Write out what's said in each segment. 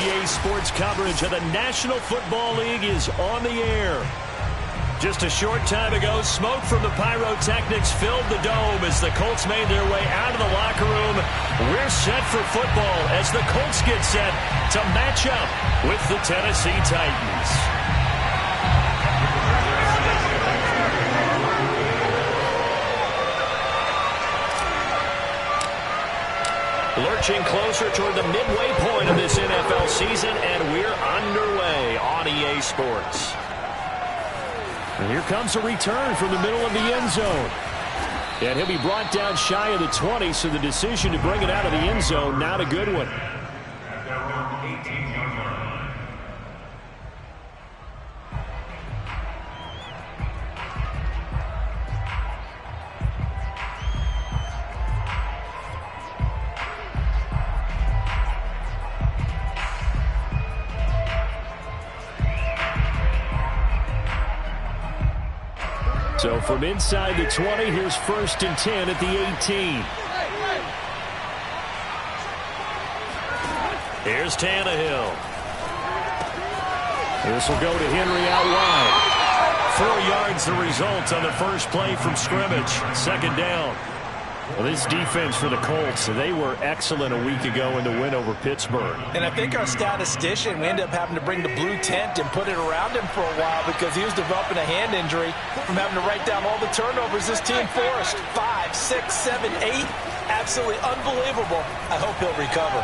EA Sports coverage of the National Football League is on the air. Just a short time ago, smoke from the pyrotechnics filled the dome as the Colts made their way out of the locker room. We're set for football as the Colts get set to match up with the Tennessee Titans. Lurching closer toward the midway point of this NFL season, and we're underway on EA Sports. And here comes a return from the middle of the end zone. And he'll be brought down shy of the 20, so the decision to bring it out of the end zone, not a good one. So from inside the 20, here's 1st and 10 at the 18. Here's Tannehill. This will go to Henry out wide. 4 yards the result on the first play from scrimmage. 2nd down. Well, this defense for the Colts, they were excellent a week ago in the win over Pittsburgh. And I think our statistician, we ended up having to bring the blue tent and put it around him for a while because he was developing a hand injury from having to write down all the turnovers this team forced. 5, 6, 7, 8. Absolutely unbelievable. I hope he'll recover.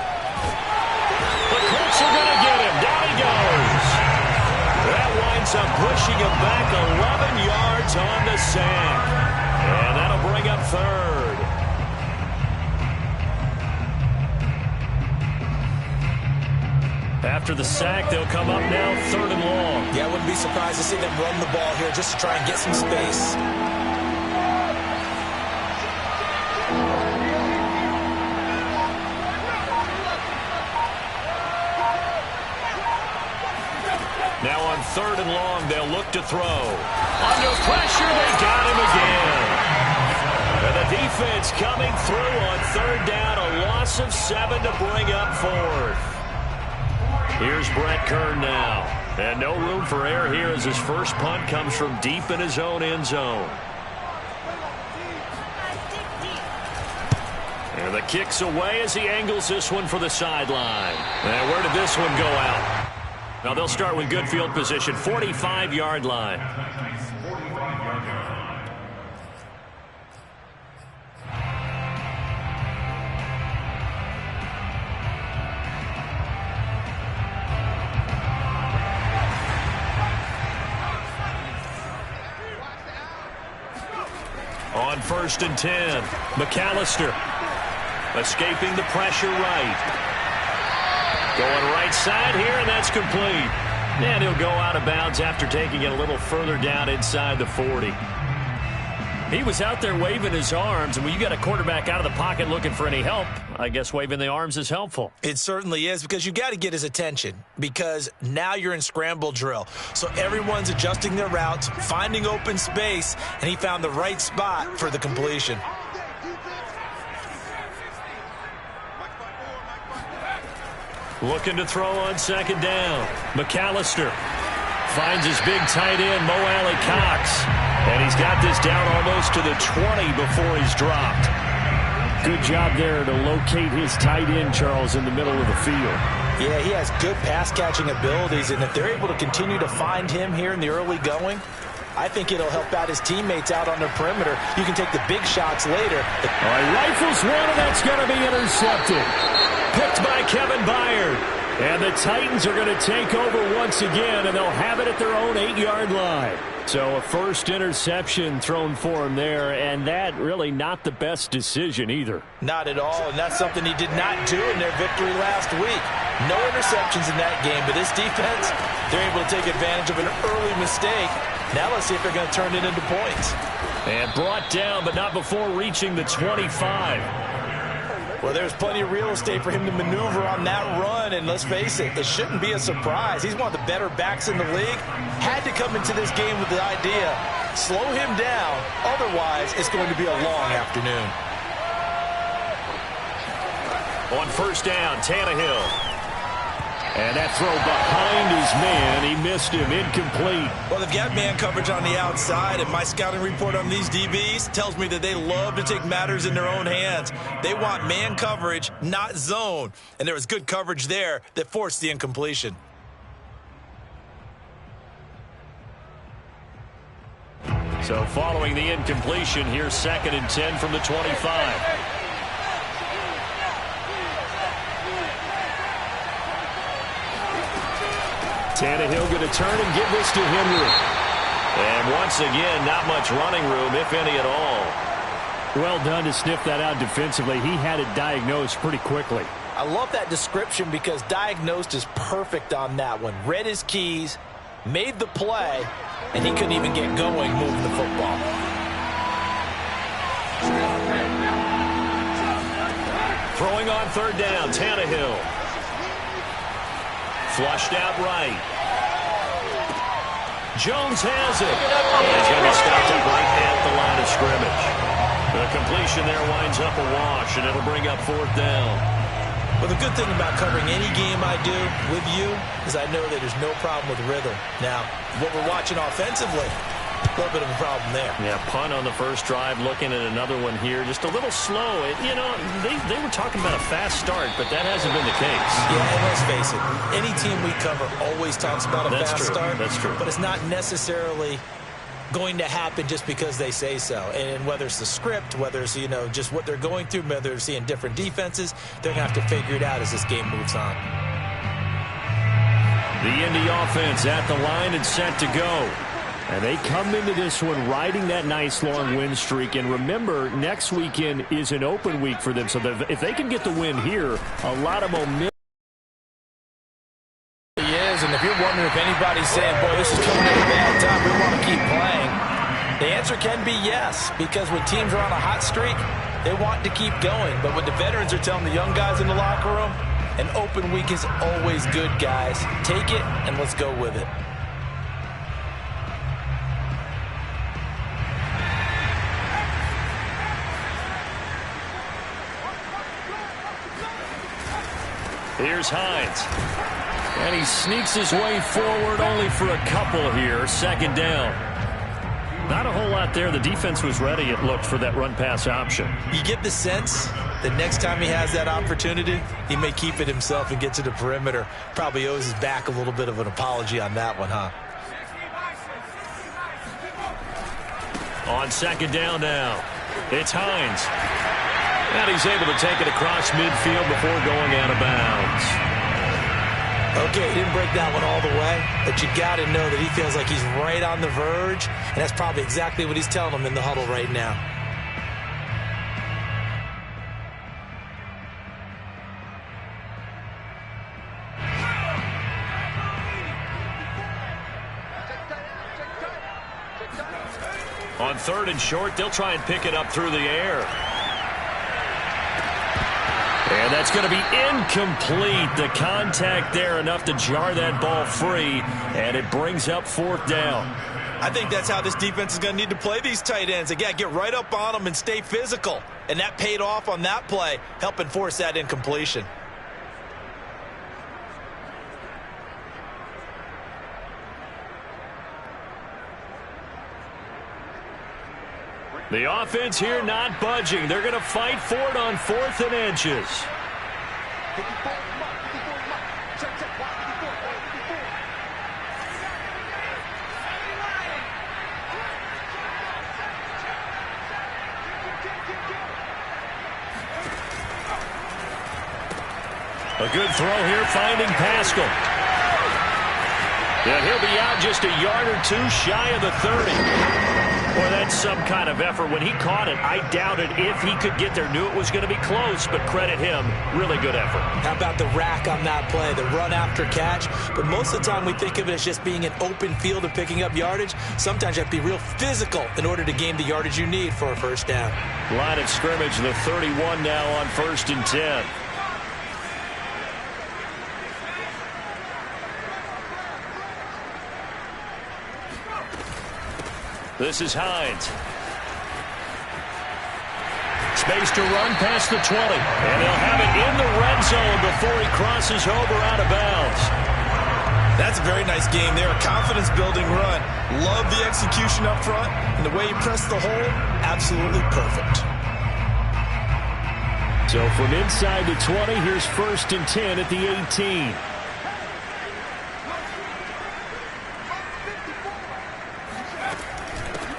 The Colts are going to get him. Down he goes. That winds up pushing him back 11 yards on the sack. And that'll bring up 3rd. After the sack, they'll come up now 3rd and long. Yeah, I wouldn't be surprised to see them run the ball here just to try and get some space. Now on 3rd and long, they'll look to throw. Under pressure, they got him again. And the defense coming through on 3rd down, a loss of 7 to bring up 4th. Here's Brett Kern now. And no room for error here as his first punt comes from deep in his own end zone. And the kick's away as he angles this one for the sideline. And where did this one go out? Now they'll start with good field position, 45-yard line. On 1st and 10, McAllister escaping the pressure right. Going right side here, and that's complete. And he'll go out of bounds after taking it a little further down inside the 40. He was out there waving his arms, and when you got a quarterback out of the pocket looking for any help, I guess waving the arms is helpful. It certainly is, because you got to get his attention, because now you're in scramble drill. So everyone's adjusting their routes, finding open space, and he found the right spot for the completion. Looking to throw on 2nd down. McAllister finds his big tight end, Mo Alley Cox. And he's got this down almost to the 20 before he's dropped. Good job there to locate his tight end, Charles, in the middle of the field. Yeah, he has good pass-catching abilities, and if they're able to continue to find him here in the early going, I think it'll help out his teammates out on the perimeter. You can take the big shots later. All right, rifles one, and that's going to be intercepted. Picked by Kevin Byard. And the Titans are going to take over once again, and they'll have it at their own 8-yard line. So a first interception thrown for him there, and that really not the best decision either. Not at all, and that's something he did not do in their victory last week. No interceptions in that game, but this defense, they're able to take advantage of an early mistake. Now let's see if they're going to turn it into points. And brought down, but not before reaching the 25. Well, there's plenty of real estate for him to maneuver on that run, and let's face it, it shouldn't be a surprise. He's one of the better backs in the league. Had to come into this game with the idea, slow him down, otherwise it's going to be a long afternoon. On 1st down, Tannehill. And And that throw behind his man, he missed him, incomplete. Well, they've got man coverage on the outside, and my scouting report on these DBs tells me that they love to take matters in their own hands. They want man coverage, not zone. And there was good coverage there that forced the incompletion. So following the incompletion, here's 2nd and 10 from the 25. Tannehill going to turn and give this to Henry. And once again, not much running room, if any at all. Well done to sniff that out defensively. He had it diagnosed pretty quickly. I love that description because diagnosed is perfect on that one. Read his keys, made the play, and he couldn't even get going moving the football. Throwing on 3rd down, Tannehill. Flushed out right. Jones has it. He's going to be stopped up right at the line of scrimmage. The completion there winds up a wash, and it'll bring up 4th down. Well, the good thing about covering any game I do with you is I know that there's no problem with rhythm. Now, what we're watching offensively, a little bit of a problem there. Yeah, punt on the first drive, looking at another one here. Just a little slow. They were talking about a fast start, but that hasn't been the case. Yeah, and let's face it, any team we cover always talks about a fast start. That's true. But it's not necessarily going to happen just because they say so. And whether it's the script, whether it's, just what they're going through, whether they're seeing different defenses, they're going to have to figure it out as this game moves on. The Indy offense at the line and set to go. And they come into this one riding that nice long win streak. And remember, next weekend is an open week for them. So if they can get the win here, a lot of momentum. And if you're wondering if anybody's saying, boy, this is coming at a bad time, we want to keep playing, the answer can be yes, because when teams are on a hot streak, they want to keep going. But what the veterans are telling the young guys in the locker room, an open week is always good, guys. Take it, and let's go with it. Here's Hines. And he sneaks his way forward only for a couple here. 2nd down. Not a whole lot there. The defense was ready, it looked, for that run-pass option. You get the sense that next time he has that opportunity, he may keep it himself and get to the perimeter. Probably owes his back a little bit of an apology on that one, huh? On 2nd down now, it's Hines. And he's able to take it across midfield before going out of bounds. Okay, he didn't break that one all the way, but you got to know that he feels like he's right on the verge, and that's probably exactly what he's telling them in the huddle right now. On 3rd and short, they'll try and pick it up through the air. And that's going to be incomplete. The contact there enough to jar that ball free, and it brings up 4th down. I think that's how this defense is going to need to play these tight ends. They got to get right up on them and stay physical. And that paid off on that play, helping force that incompletion. The offense here not budging. They're going to fight for it on 4th and inches. A good throw here, finding Pascal. Yeah, he'll be out just a yard or two shy of the 30. Boy, that's some kind of effort. When he caught it, I doubted if he could get there. Knew it was going to be close, but credit him. Really good effort. How about the rack on that play, the run after catch? But most of the time we think of it as just being an open field and picking up yardage. Sometimes you have to be real physical in order to gain the yardage you need for a first down. Line of scrimmage, the 31 now on 1st and 10. This is Hines. space to run past the 20. And they'll have it in the red zone before he crosses over out of bounds. That's a very nice game there. A confidence-building run. Love the execution up front. And the way he pressed the hole, absolutely perfect. So from inside the 20, here's 1st and 10 at the 18.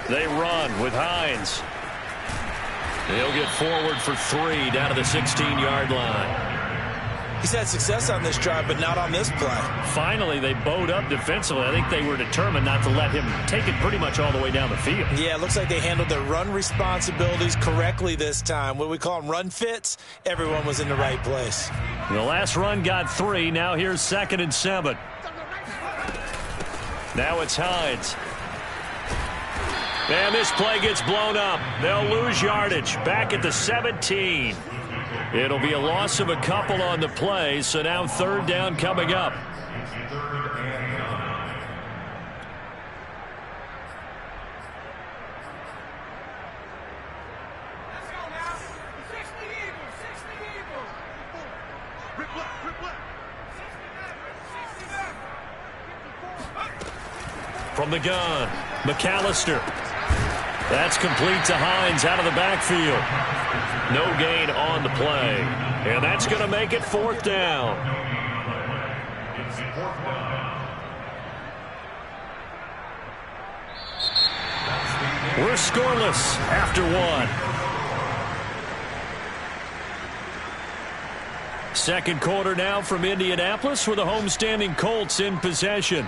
They run with Hines. He'll get forward for 3 down to the 16-yard line. He's had success on this drive, but not on this play. Finally, they bowed up defensively. I think they were determined not to let him take it pretty much all the way down the field. Yeah, it looks like they handled their run responsibilities correctly this time. What we call them run fits, everyone was in the right place. The last run got 3. Now here's 2nd and 7. Now it's Hines. And this play gets blown up. They'll lose yardage back at the 17. It'll be a loss of a couple on the play, so now 3rd down coming up. From the gun, McAllister. That's complete to Hines out of the backfield. No gain on the play. And that's going to make it 4th down. We're scoreless after 1. Second quarter now from Indianapolis with the homestanding Colts in possession.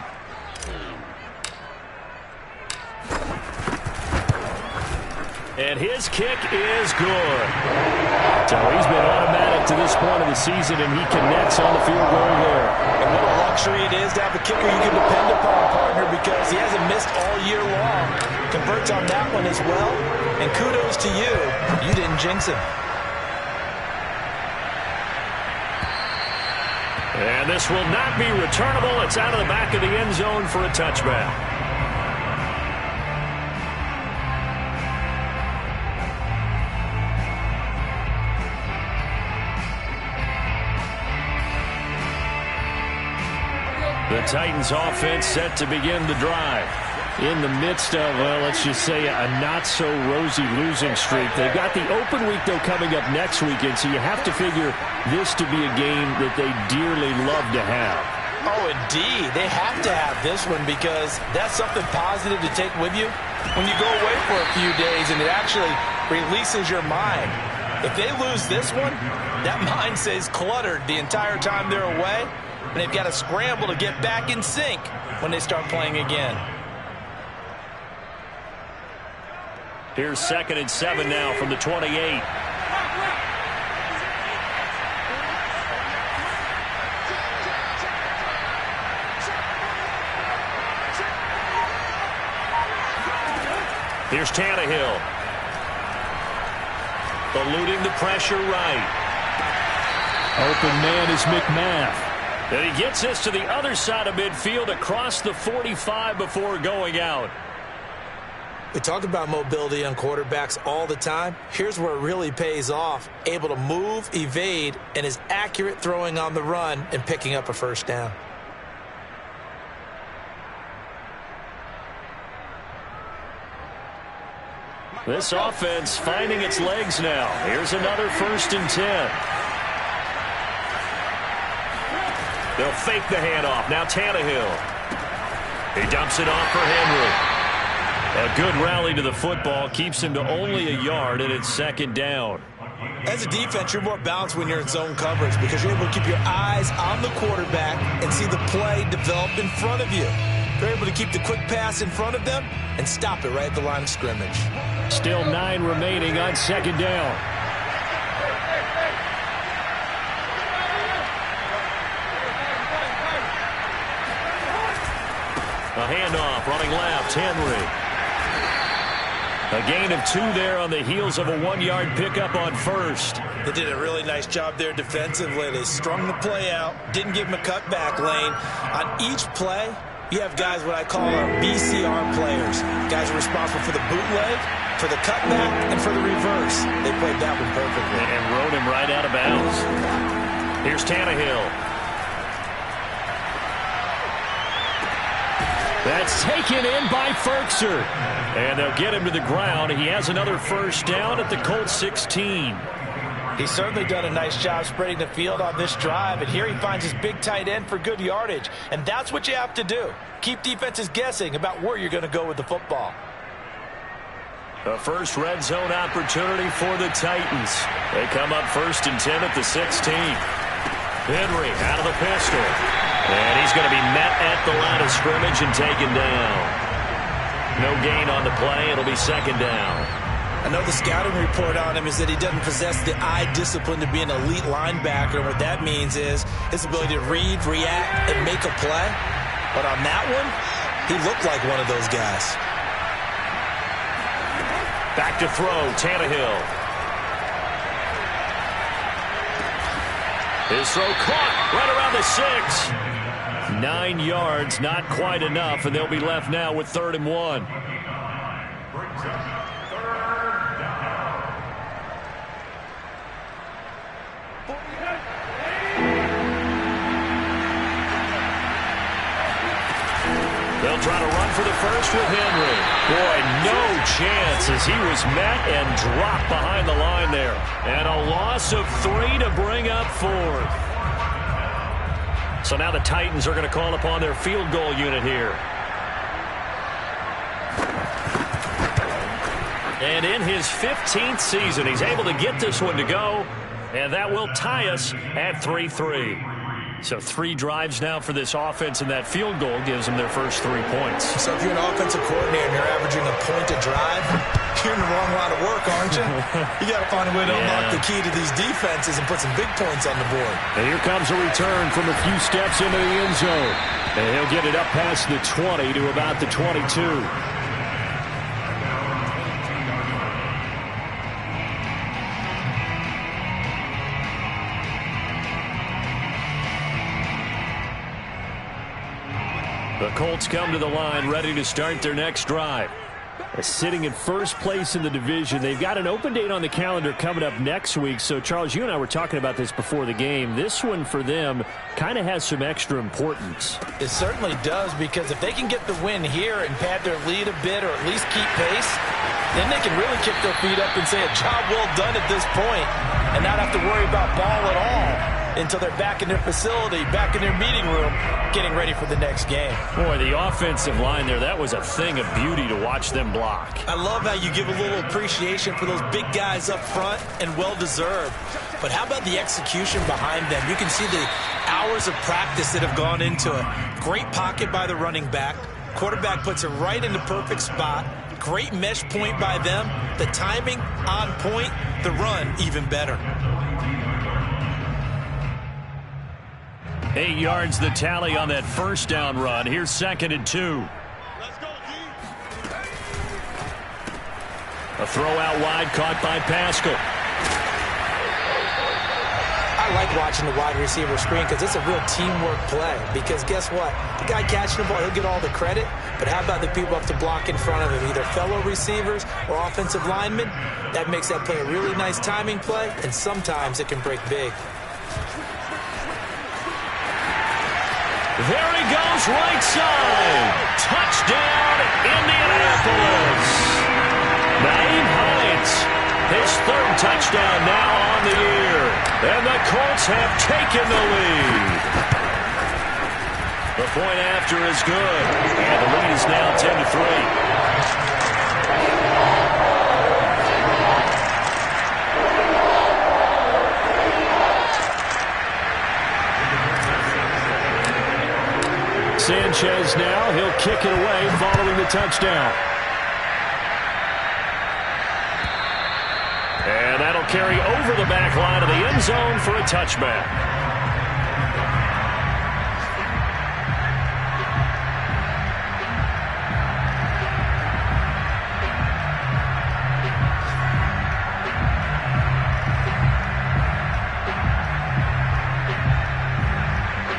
And his kick is good. So he's been automatic to this point of the season, and he connects on the field goal there. And what a luxury it is to have a kicker you can depend upon, partner, because he hasn't missed all year long. Converts on that one as well. And kudos to you. You didn't jinx him. And this will not be returnable. It's out of the back of the end zone for a touchback. The Titans offense set to begin the drive. In the midst of, well, let's just say a not-so-rosy losing streak. They've got the open week, though, coming up next weekend, so you have to figure this to be a game that they dearly love to have. Oh, indeed. They have to have this one because that's something positive to take with you when you go away for a few days, and it actually releases your mind. If they lose this one, that mind stays cluttered the entire time they're away, and they've got to scramble to get back in sync when they start playing again. Here's 2nd and 7 now from the 28. Here's Tannehill. Eluding the pressure right. Open man is McMath. And he gets this to the other side of midfield across the 45 before going out. We talk about mobility on quarterbacks all the time. Here's where it really pays off. Able to move, evade, and is accurate throwing on the run and picking up a first down. This offense finding its legs now. Here's another 1st and 10. They'll fake the handoff. Now Tannehill. He dumps it off for Henry. A good rally to the football keeps him to only a yard, and it's 2nd down. As a defense, you're more balanced when you're in zone coverage because you're able to keep your eyes on the quarterback and see the play develop in front of you. You're able to keep the quick pass in front of them and stop it right at the line of scrimmage. Still 9 remaining on 2nd down. A handoff, running left, Henry. A gain of 2 there on the heels of a 1-yard pickup on 1st. They did a really nice job there defensively. They strung the play out, didn't give him a cutback lane. On each play, you have guys what I call our BCR players. Guys are responsible for the bootleg for the cutback and for the reverse. They played that one perfectly. And rode him right out of bounds. Here's Tannehill. That's taken in by Ferkser. And they'll get him to the ground. He has another first down at the Colts 16. He's certainly done a nice job spreading the field on this drive. And here he finds his big tight end for good yardage. And that's what you have to do. Keep defenses guessing about where you're going to go with the football. A first red zone opportunity for the Titans. They come up 1st and 10 at the 16. Henry out of the pistol. And he's going to be met at the line of scrimmage and taken down. No gain on the play. It'll be 2nd down. I know the scouting report on him is that he doesn't possess the eye discipline to be an elite linebacker. And what that means is his ability to read, react, and make a play. But on that one, he looked like one of those guys. Back to throw, Tannehill. His throw caught right around the 6. 9 yards, not quite enough, and they'll be left now with 3rd and 1. They'll try to run for the first with Henry. Boy, no chance as he was met and dropped behind the line there. And a loss of 3 to bring up 4th. So now the Titans are going to call upon their field goal unit here. And in his 15th season, he's able to get this one to go. And that will tie us at 3-3. So 3 drives now for this offense, and that field goal gives them their first 3 points. So if you're an offensive coordinator and you're averaging a point a drive, you're in the wrong line of work, aren't you? You got to find a way to unlock the key to these defenses and put some big points on the board. And here comes a return from a few steps into the end zone. And he'll get it up past the 20 to about the 22. The Colts come to the line ready to start their next drive. Sitting in first place in the division. They've got an open date on the calendar coming up next week. So, Charles, you and I were talking about this before the game. This one for them kind of has some extra importance. It certainly does, because if they can get the win here and pad their lead a bit or at least keep pace, then they can really kick their feet up and say a job well done at this point and not have to worry about ball at all until they're back in their facility, back in their meeting room, getting ready for the next game. Boy, the offensive line there, that was a thing of beauty to watch them block. I love how you give a little appreciation for those big guys up front, and well-deserved. But how about the execution behind them? You can see the hours of practice that have gone into it. Great pocket by the running back. Quarterback puts it right in the perfect spot. Great mesh point by them. The timing on point. The run even better. 8 yards the tally on that first down run. Here's 2nd and 2. A throw out wide caught by Pascal. I like watching the wide receiver screen because it's a real teamwork play. Because guess what? The guy catching the ball, he'll get all the credit. But how about the people up to block in front of him? Either fellow receivers or offensive linemen. That makes that play a really nice timing play. And sometimes it can break big. There he goes, right side. Touchdown, Indianapolis. Naeem Hines, his 3rd touchdown now on the year. And the Colts have taken the lead. The point after is good. And the lead is now 10-3. Sanchez now, he'll kick it away following the touchdown. And that'll carry over the back line of the end zone for a touchback.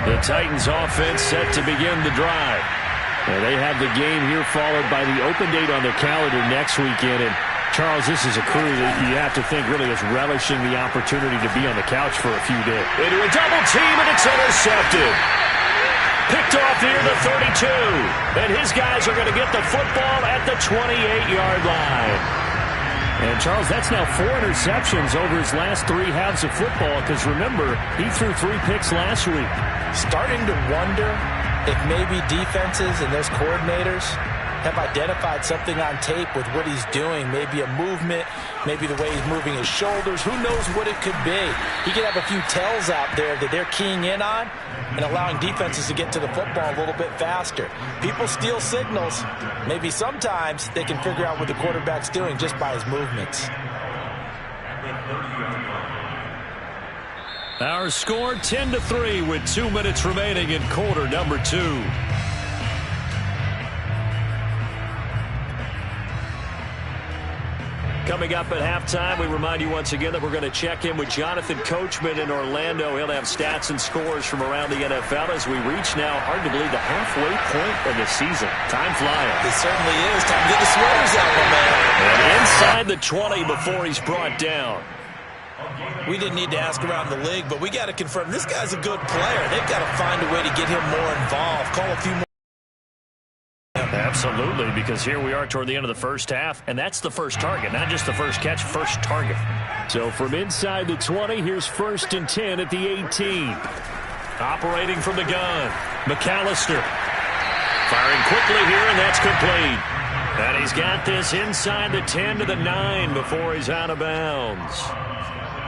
The Titans offense set to begin the drive. And they have the game here followed by the open date on their calendar next weekend. And Charles, this is a crew that you have to think really is relishing the opportunity to be on the couch for a few days. Into a double team, and it's intercepted. Picked off near the 32. And his guys are going to get the football at the 28-yard line. And, Charles, that's now 4 interceptions over his last 3 halves of football because, remember, he threw 3 picks last week. Starting to wonder if maybe defenses and those coordinators have identified something on tape with what he's doing. Maybe a movement, maybe the way he's moving his shoulders. Who knows what it could be? He could have a few tells out there that they're keying in on and allowing defenses to get to the football a little bit faster. People steal signals. Maybe sometimes they can figure out what the quarterback's doing just by his movements. Our score 10-3 with 2 minutes remaining in quarter number 2. Coming up at halftime, we remind you once again that we're going to check in with Jonathan Coachman in Orlando. He'll have stats and scores from around the NFL as we reach now, hard to believe, the halfway point of the season. Time flying. It certainly is. Time to get the sweaters out, my man. And inside the 20 before he's brought down. We didn't need to ask around the league, but we got to confirm this guy's a good player. They've got to find a way to get him more involved. Call a few more. Absolutely, because here we are toward the end of the first half, and that's the first target, not just the first catch, first target. So from inside the 20, here's 1st and 10 at the 18. Operating from the gun, McAllister. Firing quickly here, and that's complete. And he's got this inside the 10 to the 9 before he's out of bounds.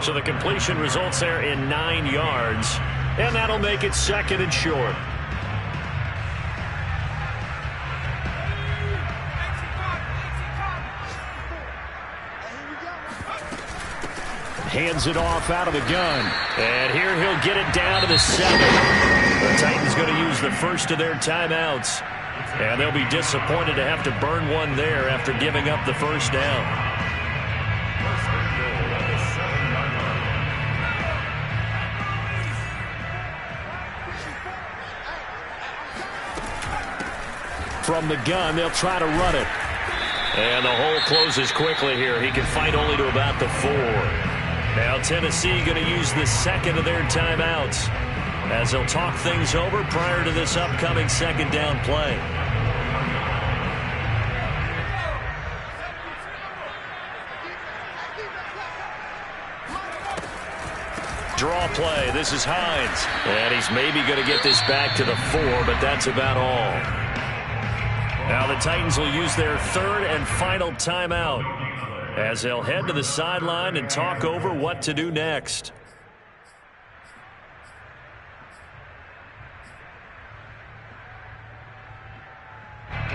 So the completion results there in 9 yards, and that'll make it 2nd and short. Hands it off out of the gun. And here he'll get it down to the 7. The Titans going to use the first of their timeouts. And they'll be disappointed to have to burn one there after giving up the first down. From the gun, they'll try to run it. And the hole closes quickly here. He can fight only to about the 4. Now Tennessee going to use the second of their timeouts as they'll talk things over prior to this upcoming 2nd down play. Draw play. This is Hines. And he's maybe going to get this back to the 4, but that's about all. Now the Titans will use their 3rd and final timeout as they'll head to the sideline and talk over what to do next.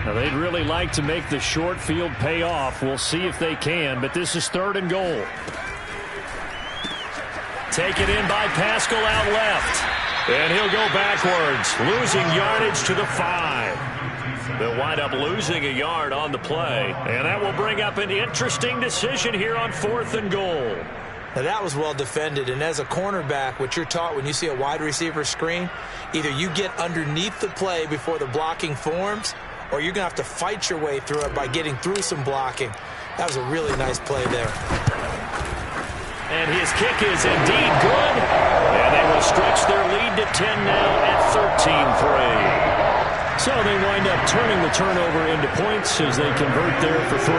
Now they'd really like to make the short field pay off. We'll see if they can, but this is 3rd and goal. Taken in by Pascal out left. And he'll go backwards, losing yardage to the 5. They'll wind up losing a yard on the play. And that will bring up an interesting decision here on 4th and goal. Now that was well defended, and as a cornerback, what you're taught when you see a wide receiver screen, either you get underneath the play before the blocking forms, or you're going to have to fight your way through it by getting through some blocking. That was a really nice play there. And his kick is indeed good. And they will stretch their lead to 10 now at 13-3. So they wind up turning the turnover into points as they convert there for 3.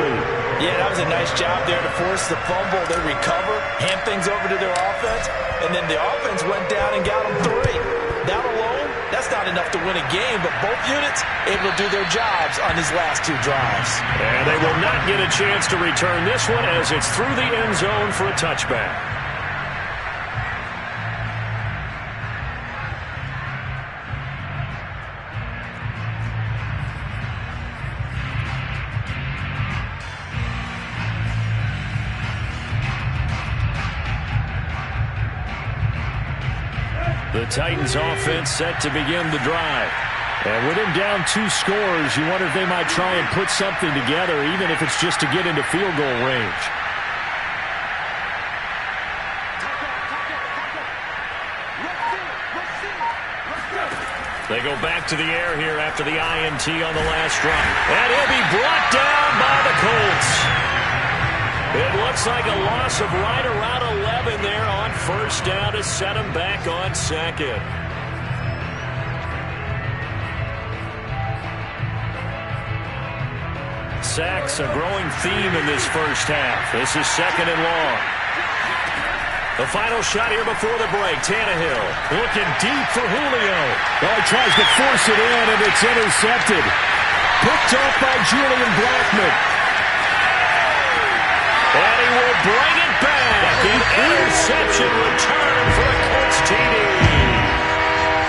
Yeah, that was a nice job there to force the fumble. They recover, hand things over to their offense, and then the offense went down and got them 3. That alone, that's not enough to win a game, but both units able to do their jobs on these last 2 drives. And they will not get a chance to return this one as it's through the end zone for a touchback. The Titans offense set to begin the drive. And with him down 2 scores, you wonder if they might try and put something together, even if it's just to get into field goal range. They go back to the air here after the INT on the last run. And he'll be brought down by the Colts. It looks like a loss of right around 11 there on first down to set him back on second. Sacks a growing theme in this first half. This is second and long. The final shot here before the break. Tannehill looking deep for Julio. Well, he tries to force it in, and it's intercepted. Picked off by Julian Blackmon. And he will bring it back. An interception return for a Colts TD.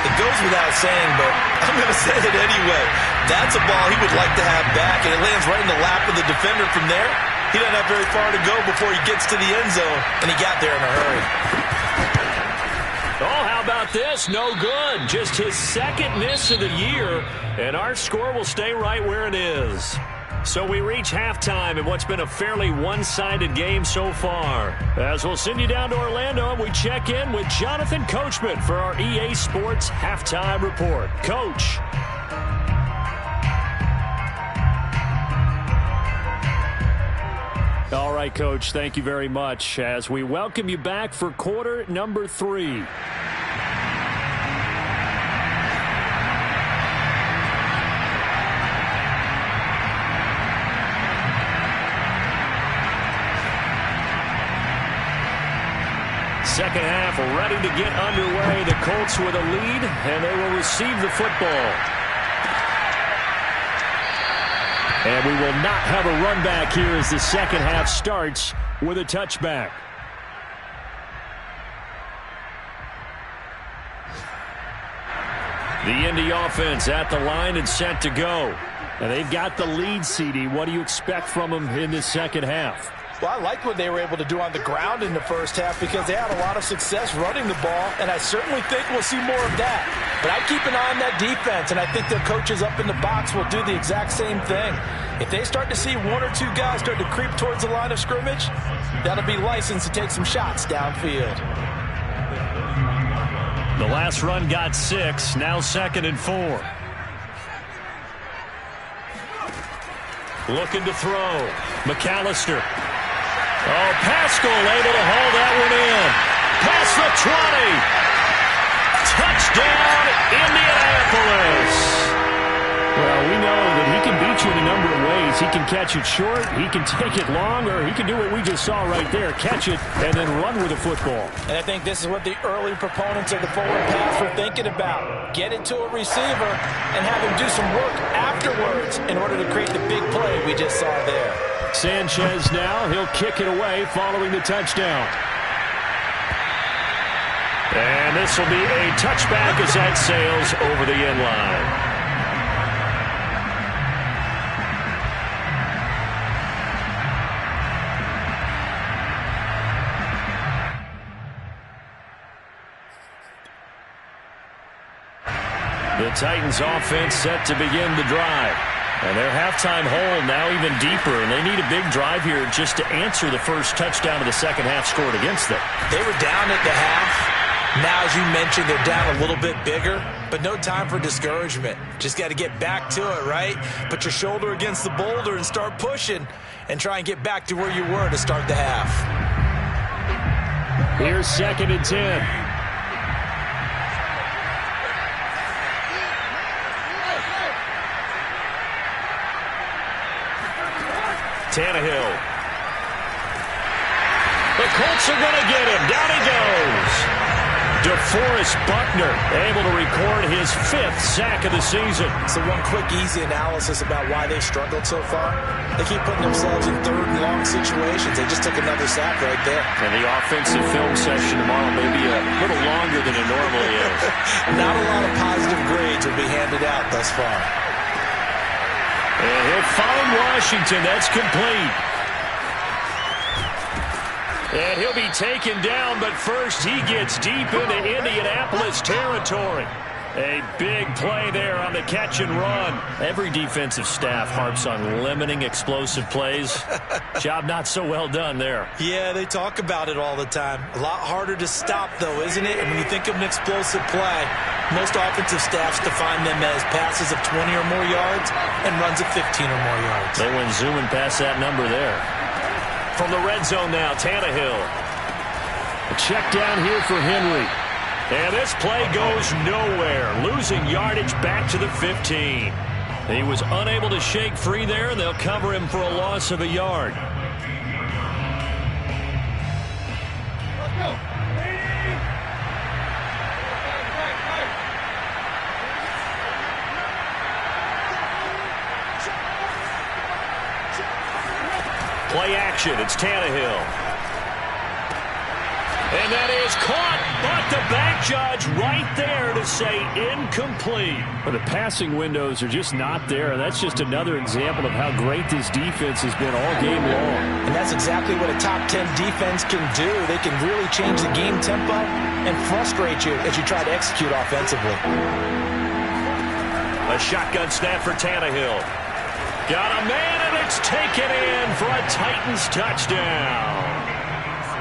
It goes without saying, but I'm going to say it anyway. That's a ball he would like to have back, and it lands right in the lap of the defender from there. He doesn't have very far to go before he gets to the end zone, and he got there in a hurry. Oh, how about this? No good. Just his second miss of the year, and our score will stay right where it is. So we reach halftime in what's been a fairly one-sided game so far. As we'll send you down to Orlando, and we check in with Jonathan Coachman for our EA Sports Halftime Report. Coach. All right, Coach, thank you very much as we welcome you back for quarter number 3. Second half ready to get underway. The Colts with a lead, and they will receive the football. And we will not have a run back here as the second half starts with a touchback. The Indy offense at the line and set to go. And they've got the lead, CD. What do you expect from them in this second half? Well, I like what they were able to do on the ground in the first half because they had a lot of success running the ball, and I certainly think we'll see more of that. But I keep an eye on that defense, and I think their coaches up in the box will do the exact same thing. If they start to see one or two guys start to creep towards the line of scrimmage, that'll be licensed to take some shots downfield. The last run got 6, now 2nd and 4. Looking to throw. McAllister. Oh, Pascal able to haul that one in. Past the 20. Touchdown, Indianapolis. Well, we know that he can beat you in a number of ways. He can catch it short, he can take it long, or he can do what we just saw right there, catch it and then run with the football. And I think this is what the early proponents of the forward pass were thinking about. Get it to a receiver and have him do some work afterwards in order to create the big play we just saw there. Sanchez now, he'll kick it away following the touchdown. And this will be a touchback as that sails over the end line. The Titans offense set to begin the drive. And their halftime hole now even deeper, and they need a big drive here just to answer the first touchdown of the second half scored against them. They were down at the half. Now, as you mentioned, they're down a little bit bigger, but no time for discouragement. Just got to get back to it, right? Put your shoulder against the boulder and start pushing and try and get back to where you were to start the half. Here's 2nd and 10. Tannehill. The Colts are going to get him. Down he goes. DeForest Buckner able to record his 5th sack of the season. So one quick, easy analysis about why they've struggled so far. They keep putting themselves in 3rd and long situations. They just took another sack right there. And the offensive film session tomorrow may be a little longer than it normally is. Not a lot of positive grades will be handed out thus far. And he'll find Washington. That's complete. And he'll be taken down, but first he gets deep into Indianapolis territory. A big play there on the catch and run. Every defensive staff harps on limiting explosive plays. Job not so well done there. Yeah, they talk about it all the time. A lot harder to stop, though, isn't it? And when you think of an explosive play, most offensive staffs define them as passes of 20 or more yards and runs of 15 or more yards. They went zooming past that number there. From the red zone now, Tannehill. A check down here for Henry. And this play goes nowhere. Losing yardage back to the 15. He was unable to shake free there, and they'll cover him for a loss of a yard. Play action. It's Tannehill. And that is caught, but the back judge right there to say incomplete. But the passing windows are just not there. And that's just another example of how great this defense has been all game long. And that's exactly what a top 10 defense can do. They can really change the game tempo and frustrate you as you try to execute offensively. A shotgun snap for Tannehill. Got a man, and it's taken in for a Titans touchdown.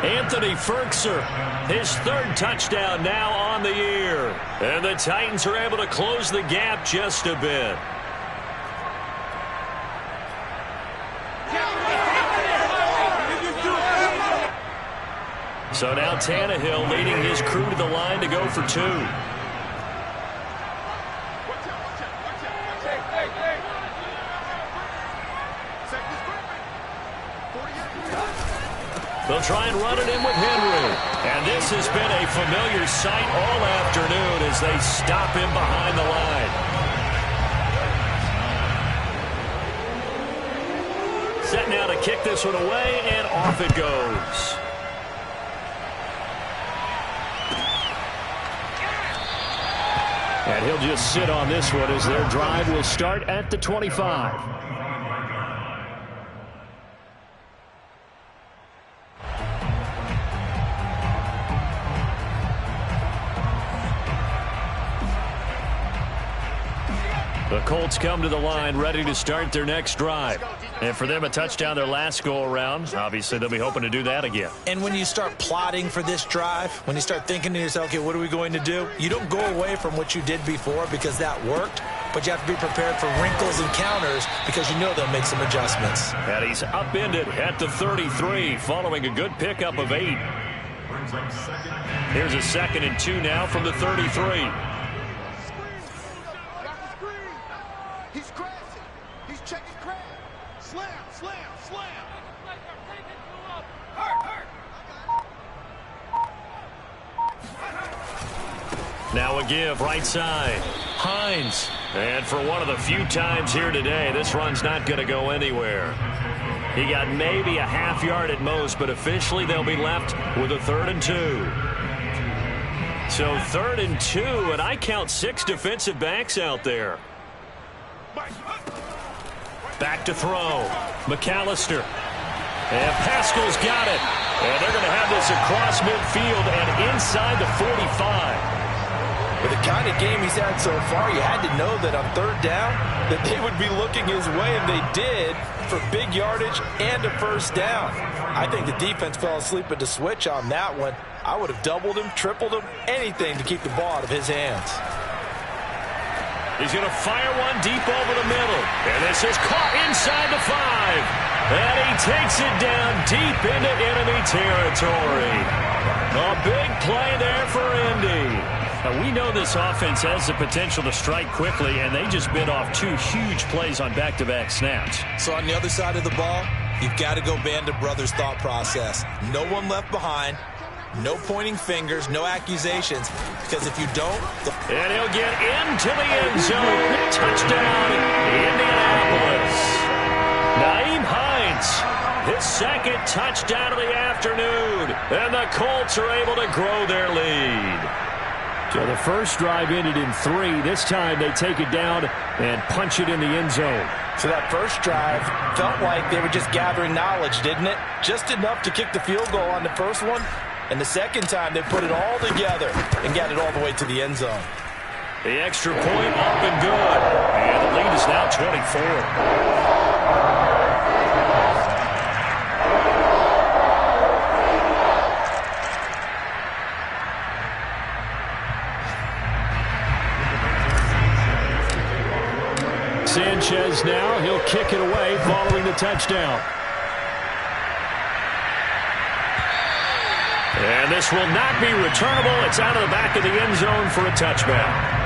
Anthony Ferkser, his third touchdown now on the year. And the Titans are able to close the gap just a bit. So now Tannehill leading his crew to the line to go for two. They'll try and run it in with Henry. And this has been a familiar sight all afternoon as they stop him behind the line. Set now to kick this one away, and off it goes. And he'll just sit on this one as their drive will start at the 25. The Colts come to the line ready to start their next drive. And for them, a touchdown their last go-around. Obviously, they'll be hoping to do that again. And when you start plotting for this drive, when you start thinking to yourself, okay, what are we going to do? You don't go away from what you did before because that worked, but you have to be prepared for wrinkles and counters because you know they'll make some adjustments. And he's upended at the 33 following a good pickup of 8. Here's a 2nd and 2 now from the 33. Now a give right side. Hines. And for one of the few times here today, this run's not going to go anywhere. He got maybe a half yard at most, but officially they'll be left with a 3rd and 2. So 3rd and 2, and I count 6 defensive backs out there. Back to throw. McAllister. And Pascal's got it. And they're going to have this across midfield and inside the 45. With the kind of game he's had so far, you had to know that on 3rd down that they would be looking his way, and they did, for big yardage and a 1st down. I think the defense fell asleep at the switch on that one. I would have doubled him, tripled him, anything to keep the ball out of his hands. He's going to fire one deep over the middle. And this is caught inside the 5. And he takes it down deep into enemy territory. A big play there for Indy. Now, we know this offense has the potential to strike quickly, and they just bit off 2 huge plays on back-to-back snaps. So on the other side of the ball, you've got to go Band of Brothers thought process. No one left behind. No pointing fingers, no accusations, because if you don't... And he'll get into the end zone. Touchdown, Indianapolis. Nyheim Hines, his 2nd touchdown of the afternoon. And the Colts are able to grow their lead. So the first drive ended in 3. This time they take it down and punch it in the end zone. So that first drive felt like they were just gathering knowledge, didn't it? Just enough to kick the field goal on the first one. And the second time, they put it all together and got it all the way to the end zone. The extra point up and good. And the lead is now 24. Sanchez now, he'll kick it away following the touchdown. this will not be returnable. It's out of the back of the end zone for a touchback.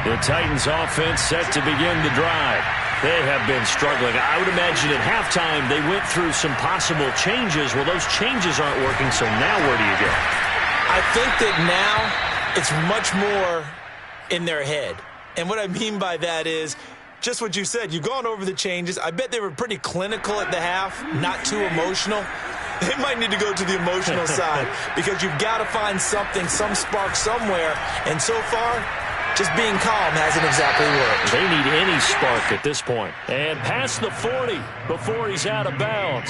The Titans offense set to begin the drive. They have been struggling. I would imagine at halftime they went through some possible changes. Well, those changes aren't working, so now where do you go? I think that now it's much more in their head. And what I mean by that is just what you said. You've gone over the changes. I bet they were pretty clinical at the half, not too emotional. They might need to go to the emotional side because you've got to find something, some spark somewhere. And so far, just being calm hasn't exactly worked. They need any spark at this point. And past the 40 before he's out of bounds.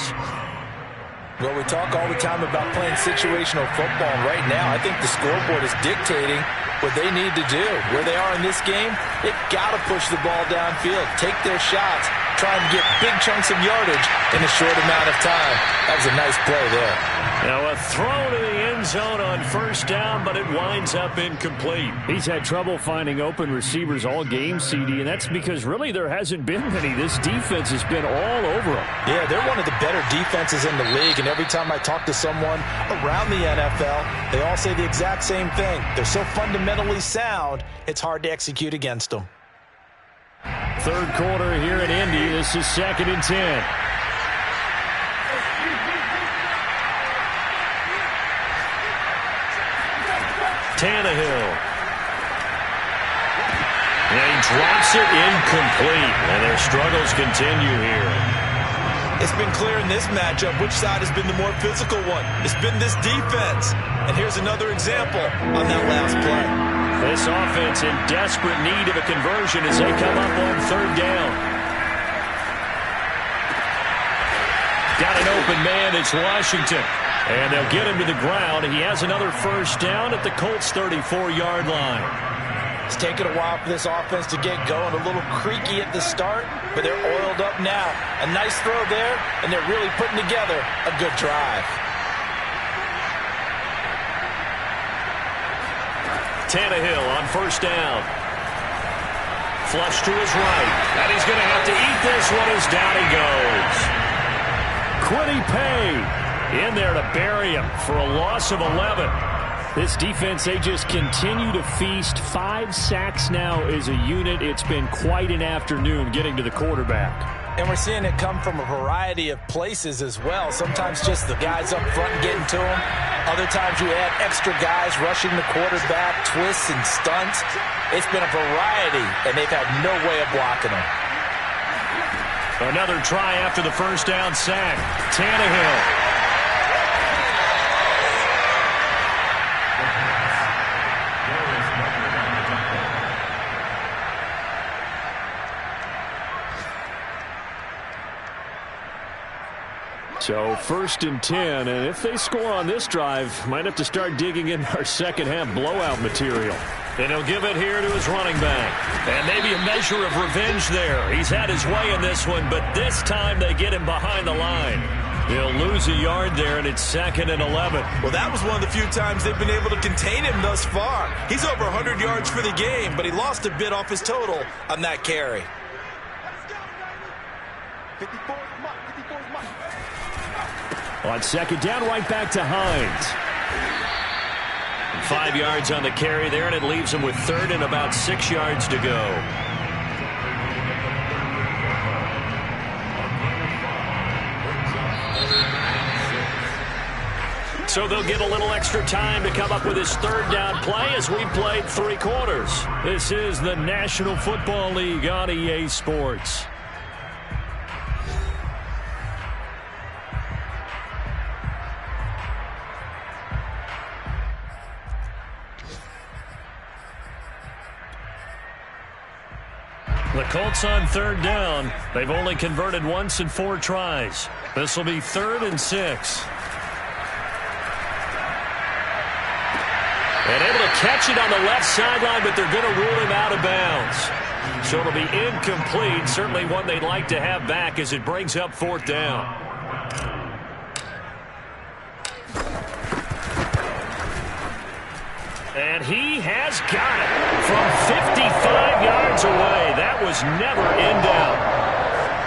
Well, we talk all the time about playing situational football. And right now, I think the scoreboard is dictating what they need to do. Where they are in this game, they've got to push the ball downfield, take their shots, try and get big chunks of yardage in a short amount of time. That was a nice play there. Now a throw to the end zone on first down, but it winds up incomplete. He's had trouble finding open receivers all game, CD, and that's because really there hasn't been many. This defense has been all over them. Yeah, they're one of the better defenses in the league, and every time I talk to someone around the NFL, they all say the exact same thing. They're so fundamentally sound, it's hard to execute against them. Third quarter here in Indy. This is 2nd and 10. Tannehill. And he drops it incomplete. And their struggles continue here. It's been clear in this matchup which side has been the more physical one. It's been this defense. And here's another example on that last play. This offense in desperate need of a conversion as they come up on third down. Got an open man. It's Washington. And they'll get him to the ground. He has another first down at the Colts' 34-yard line. It's taken a while for this offense to get going. A little creaky at the start, but they're oiled up now. A nice throw there, and they're really putting together a good drive. Tannehill on first down. Flush to his right. And he's going to have to eat this one as down he goes. Quiddy Pay in there to bury him for a loss of 11. This defense, they just continue to feast. 5 sacks now as a unit. It's been quite an afternoon getting to the quarterback. And we're seeing it come from a variety of places as well. Sometimes just the guys up front getting to him. Other times you add extra guys rushing the quarterback, twists and stunts. It's been a variety, and they've had no way of blocking them. Another try after the first down sack. Tannehill. So 1st and 10, and if they score on this drive, might have to start digging in our second half blowout material. And he'll give it here to his running back. And maybe a measure of revenge there. He's had his way in this one, but this time they get him behind the line. He'll lose a yard there, and it's 2nd and 11. Well, that was one of the few times they've been able to contain him thus far. He's over 100 yards for the game, but he lost a bit off his total on that carry. On 2nd down, right back to Hines. 5 yards on the carry there, and it leaves him with 3rd and about 6 yards to go. So they'll get a little extra time to come up with his 3rd down play as we've played 3 quarters. This is the National Football League on EA Sports. The Colts on 3rd down. They've only converted once in 4 tries. This will be 3rd and 6. And able to catch it on the left sideline, but they're going to rule him out of bounds. So it'll be incomplete. Certainly one they'd like to have back as it brings up 4th down. And he has got it from 55 yards away. That was never in doubt.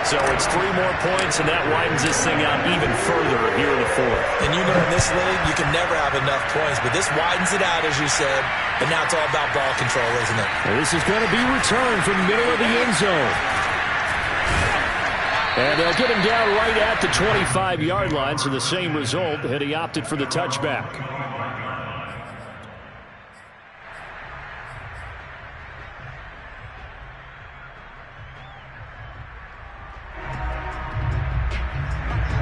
So it's 3 more points, and that widens this thing out even further here in the fourth. And you know in this league, you can never have enough points, but this widens it out, as you said. And now it's all about ball control, isn't it? And this is going to be returned from the middle of the end zone. And they'll get him down right at the 25-yard line, so the same result, and he opted for the touchback.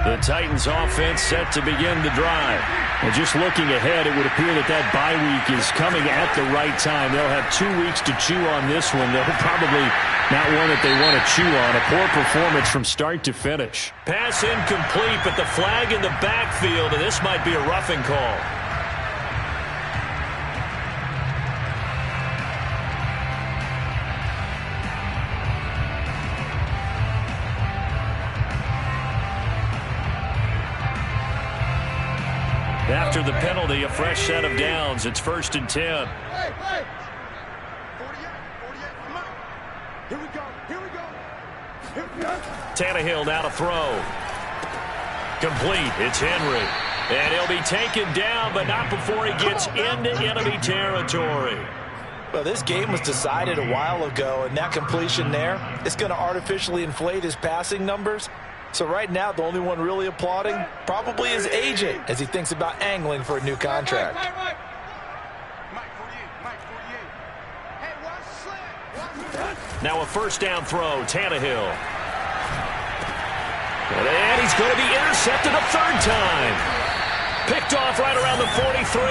The Titans offense set to begin the drive. And just looking ahead, it would appear that that bye week is coming at the right time. They'll have 2 weeks to chew on this one. They'll probably not one that they want to chew on. A poor performance from start to finish. Pass incomplete, but the flag in the backfield, and this might be a roughing call. After the penalty, a fresh set of downs. It's 1st and 10. Hey, 48, 48, come on. Here we go. Tannehill now to throw. Complete. It's Henry. And he'll be taken down, but not before he gets into enemy territory. Well, this game was decided a while ago, and that completion there is going to artificially inflate his passing numbers. So right now, the only one really applauding probably his agent as he thinks about angling for a new contract. Now a first down throw, Tannehill. And he's going to be intercepted a 3rd time. Picked off right around the 43.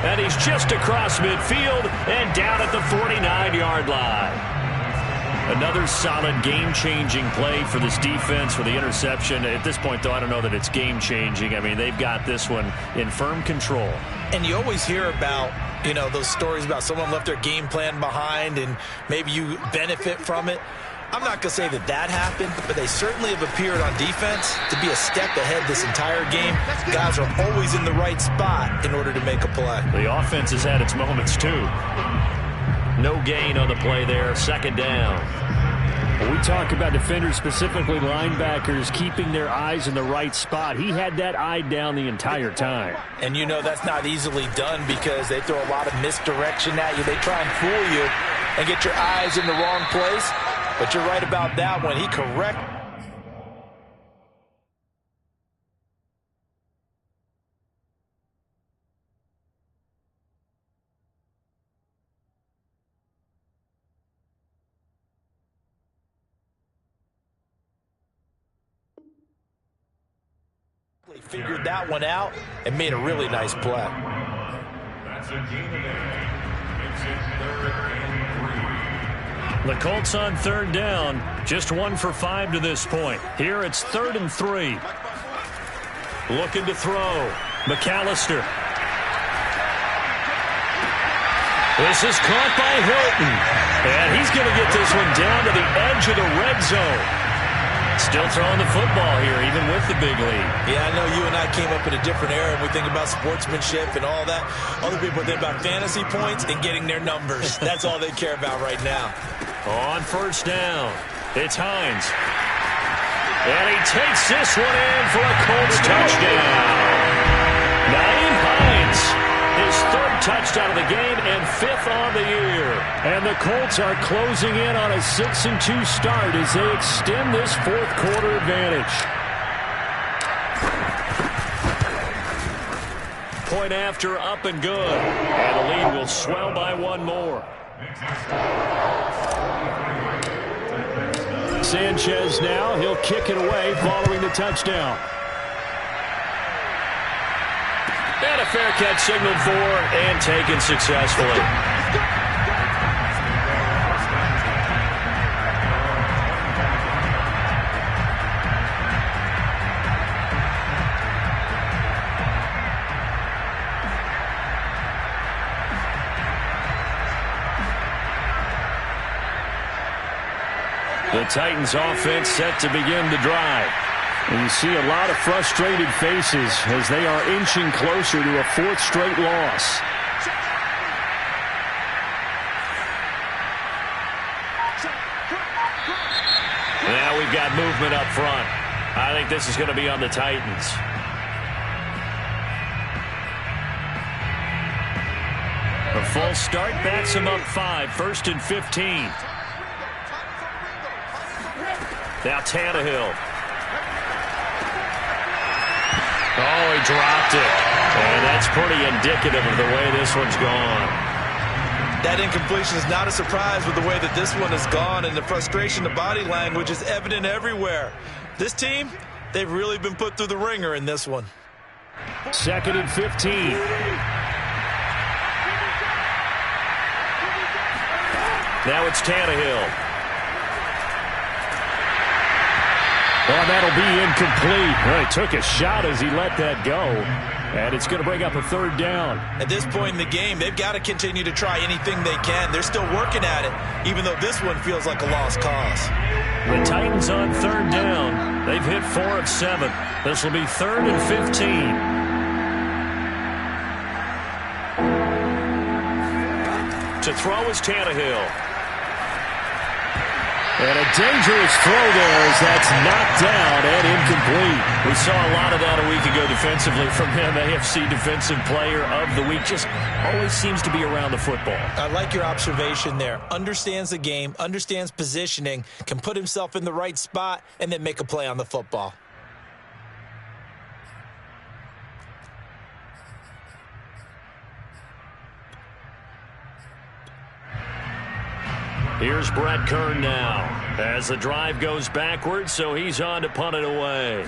And he's just across midfield and down at the 49-yard line. Another solid game-changing play for this defense for the interception. At this point, though, I don't know that it's game-changing. I mean, they've got this one in firm control. And you always hear about, you know, those stories about someone left their game plan behind and maybe you benefit from it. I'm not going to say that that happened, but they certainly have appeared on defense to be a step ahead this entire game. Guys are always in the right spot in order to make a play. The offense has had its moments, too. No gain on the play there. 2nd down. We talk about defenders, specifically linebackers, keeping their eyes in the right spot. He had that eye down the entire time. And you know that's not easily done because they throw a lot of misdirection at you. They try and fool you and get your eyes in the wrong place. But you're right about that one. He corrects. Figured that one out and made a really nice play. That's a gain of 8. It's in 3rd and 3. The Colts on 3rd down. Just 1 for 5 to this point. Here it's 3rd and 3. Looking to throw. McAllister. This is caught by Hilton. And he's going to get this one down to the edge of the red zone. Still throwing the football here, even with the big lead. Yeah, I know you and I came up in a different era, and we think about sportsmanship and all that. Other people think about fantasy points and getting their numbers. That's all they care about right now. On 1st down, it's Hines. And he takes this one in for a Colts touchdown. Naeem Hines, his 3rd touchdown of the game and 5th on the year. And the Colts are closing in on a 6-2 start as they extend this 4th quarter advantage. Point after, up and good. And the lead will swell by 1 more. Sanchez now, he'll kick it away following the touchdown. And a fair catch signaled for and taken successfully. The Titans offense set to begin the drive. And you see a lot of frustrated faces as they are inching closer to a 4th straight loss. they've got movement up front. I think this is going to be on the Titans. A false start backs him up 5, 1st and 15. Now Tannehill. Oh, he dropped it. And that's pretty indicative of the way this one's gone. That incompletion is not a surprise with the way that this one has gone, and the frustration, the body language is evident everywhere. This team, they've really been put through the ringer in this one. 2nd and 15. Now it's Tannehill. Well, that'll be incomplete. Well, he took a shot as he let that go. And it's going to bring up a 3rd down. At this point in the game, they've got to continue to try anything they can. They're still working at it, even though this one feels like a lost cause. The Titans on 3rd down. They've hit 4 of 7. This will be 3rd and 15. To throw is Tannehill. And a dangerous throw there as that's knocked down and incomplete. We saw a lot of that a week ago defensively from him. AFC Defensive Player of the Week. Just always seems to be around the football. I like your observation there. Understands the game, understands positioning, can put himself in the right spot, and then make a play on the football. Here's Brett Kern now as the drive goes backwards, so he's on to punt it away.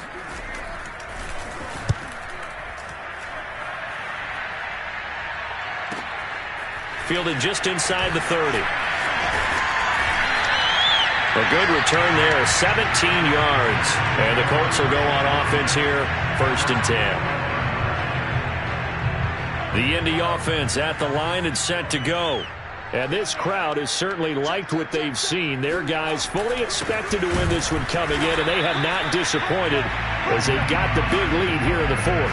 Fielded just inside the 30. A good return there, 17 yards. And the Colts will go on offense here, 1st and 10. The Indy offense at the line and set to go. And this crowd has certainly liked what they've seen. Their guys fully expected to win this one coming in, and they have not disappointed as they've got the big lead here in the 4th.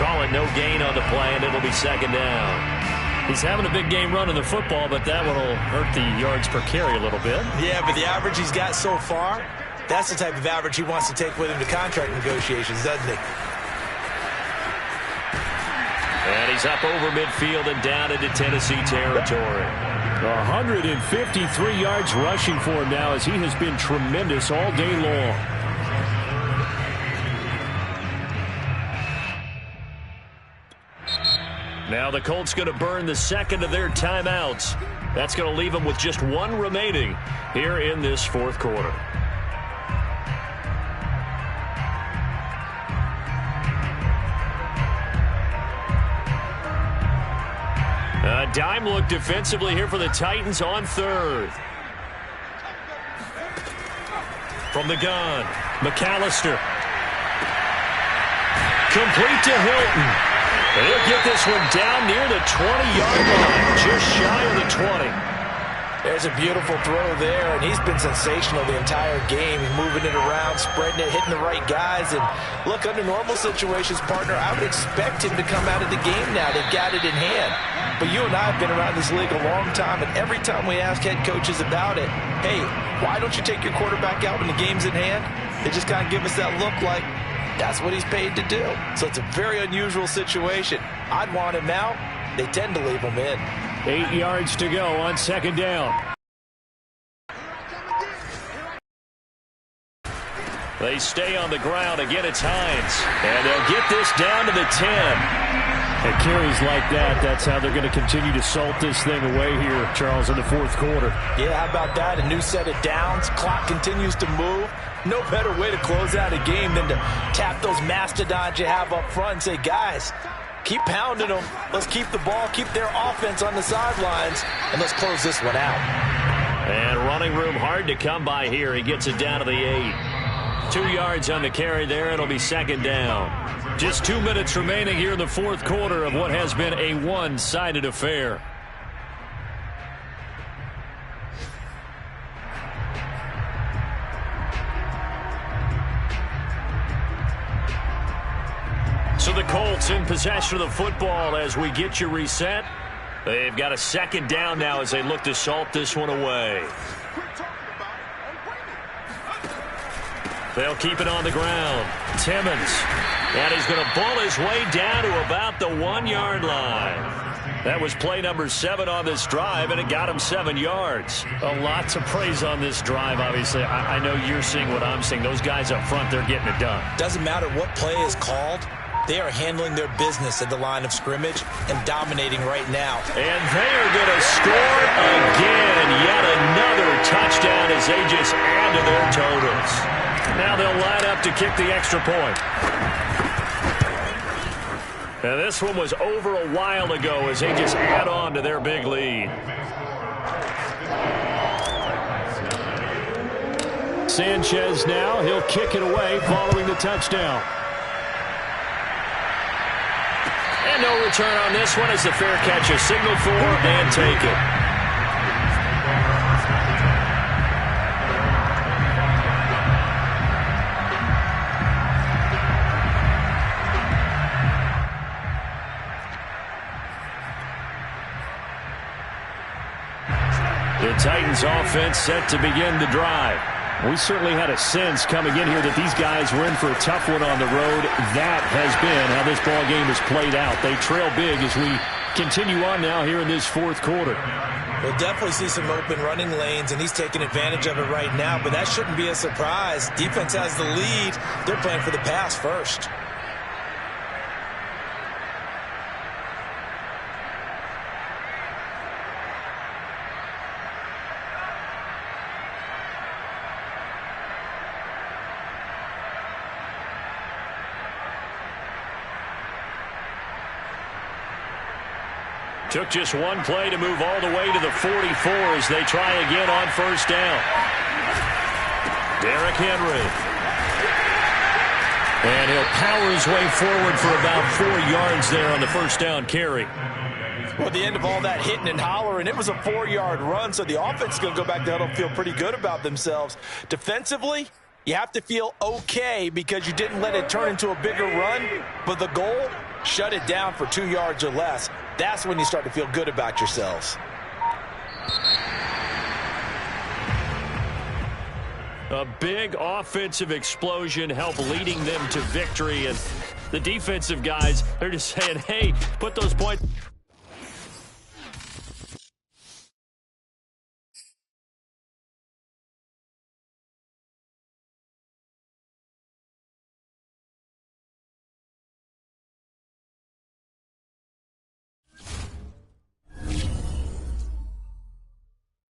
Call it no gain on the play, and it'll be 2nd down. He's having a big game running the football, but that one will hurt the yards per carry a little bit. Yeah, but the average he's got so far, that's the type of average he wants to take with him to contract negotiations, doesn't he? And he's up over midfield and down into Tennessee territory. 153 yards rushing for him now as he has been tremendous all day long. Now the Colts going to burn the 2nd of their timeouts. That's going to leave them with just 1 remaining here in this 4th quarter. A dime look defensively here for the Titans on 3rd. From the gun, McAllister. Complete to Hilton. And he'll get this one down near the 20-yard line, just shy of the 20. There's a beautiful throw there, and he's been sensational the entire game. He's moving it around, spreading it, hitting the right guys. And look, under normal situations, partner, I would expect him to come out of the game now. They've got it in hand. But you and I have been around this league a long time, and every time we ask head coaches about it, hey, why don't you take your quarterback out when the game's in hand? They just kind of give us that look like that's what he's paid to do. So it's a very unusual situation. I'd want him out. They tend to leave him in. 8 yards to go on 2nd down. They stay on the ground. Again, it's Hines. And they'll get this down to the 10. And carries like that, that's how they're going to continue to salt this thing away here, Charles, in the 4th quarter. Yeah, how about that? A new set of downs. Clock continues to move. No better way to close out a game than to tap those mastodons you have up front and say, guys, keep pounding them. Let's keep the ball, keep their offense on the sidelines, and let's close this one out. And running room hard to come by here. He gets it down to the 8. 2 yards on the carry there. It'll be 2nd down. Just 2 minutes remaining here in the 4th quarter of what has been a one-sided affair. So the Colts in possession of the football as we get you reset. They've got a 2nd down now as they look to salt this one away. They'll keep it on the ground. Timmons. And he's going to bull his way down to about the 1-yard line. That was play number 7 on this drive, and it got him 7 yards. A lot to praise on this drive, obviously. I know you're seeing what I'm seeing. Those guys up front, they're getting it done. Doesn't matter what play is called. They are handling their business at the line of scrimmage and dominating right now. And they are going to score again. Yet another touchdown as they just add to their totals. Now they'll line up to kick the extra point. And this one was over a while ago as they just add on to their big lead. Sanchez now, he'll kick it away following the touchdown. And no return on this one as the fair catch is signaled for and take it. The Titans offense set to begin the drive. We certainly had a sense coming in here that these guys were in for a tough one on the road. That has been how this ball game has played out. They trail big as we continue on now here in this fourth quarter. We'll definitely see some open running lanes, and he's taking advantage of it right now, but that shouldn't be a surprise. Defense has the lead. They're playing for the pass first. Took just one play to move all the way to the 44 as they try again on first down. Derrick Henry. And he'll power his way forward for about 4 yards there on the first down carry. Well, at the end of all that hitting and hollering, it was a 4-yard run, so the offense is going to go back to huddle and feel pretty good about themselves. Defensively, you have to feel okay because you didn't let it turn into a bigger run, but the goal, shut it down for 2 yards or less. That's when you start to feel good about yourselves. A big offensive explosion helped leading them to victory. And the defensive guys, they're just saying, hey, put those points